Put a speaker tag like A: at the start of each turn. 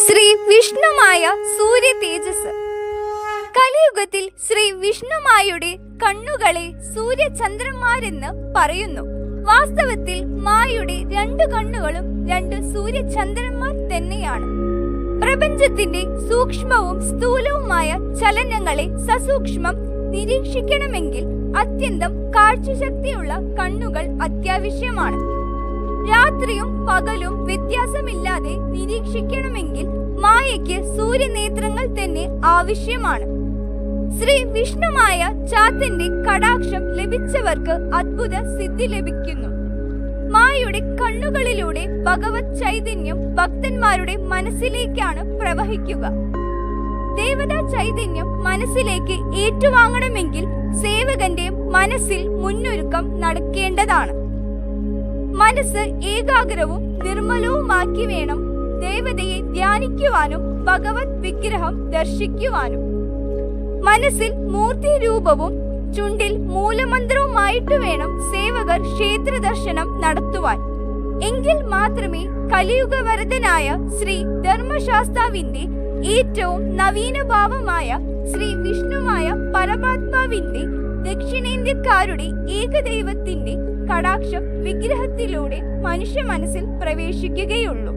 A: ശ്രീ വിഷ്ണുമായ സൂര്യ തേജസ്. കലിയുഗത്തിൽ ശ്രീ വിഷ്ണുമായുടെ കണ്ണുകളെ സൂര്യചന്ദ്രന്മാരെന്ന് പറയുന്നു. വാസ്തവത്തിൽ മായയുടെ രണ്ടു കണ്ണുകളും രണ്ട് സൂര്യചന്ദ്രന്മാർ തന്നെയാണ്. പ്രപഞ്ചത്തിന്റെ സൂക്ഷ്മവും സ്ഥൂലവുമായ ചലനങ്ങളെ സസൂക്ഷ്മം നിരീക്ഷിക്കണമെങ്കിൽ അത്യന്തം കാഴ്ചശക്തിയുള്ള കണ്ണുകൾ അത്യാവശ്യമാണ്. രാത്രിയും പകലും വ്യത്യാസമില്ലാതെ നിരീക്ഷിക്കണമെങ്കിൽ മായയ്ക്ക് സൂര്യനേത്രങ്ങൾ തന്നെ ആവശ്യമാണ്. ശ്രീ വിഷ്ണുമായ ചാത്തന്റെ കടാക്ഷം ലഭിച്ചവർക്ക് അത്ഭുത സിദ്ധി ലഭിക്കുന്നു. മായയുടെ കണ്ണുകളിലൂടെ ഭഗവത് ചൈതന്യം ഭക്തന്മാരുടെ മനസ്സിലേക്കാണ് പ്രവഹിക്കുക. ദേവതാ ചൈതന്യം മനസ്സിലേക്ക് ഏറ്റുവാങ്ങണമെങ്കിൽ സേവകന്റെ മനസ്സിൽ മുന്നൊരുക്കം നടക്കേണ്ടതാണ്. മനസ്സ് ഏകാഗ്രവും നിർമ്മലവുമാക്കി വേണം ദേവതയെ ധ്യാനിക്കുവാനും ഭഗവത് വിഗ്രഹം ദർശിക്കുവാനും. മനസ്സിൽ മൂർത്തി രൂപവും ചുണ്ടിൽ മൂലമന്ത്രവുമായിട്ട് വേണം സേവകർ ക്ഷേത്ര ദർശനം നടത്തുവാൻ. എങ്കിൽ മാത്രമേ കലിയുഗവരദനായ ശ്രീ ധർമ്മശാസ്താവിന്റെ ഏറ്റവും നവീന ഭാവമായ ശ്രീ വിഷ്ണുമായ പരമാത്മാവിന്റെ ദക്ഷിണേന്ത്യക്കാരുടെ ഏകദൈവത്തിന്റെ കടാക്ഷം വിഗ്രഹത്തിലൂടെ മനുഷ്യ മനസ്സിൽ പ്രവേശിക്കുകയുള്ളൂ.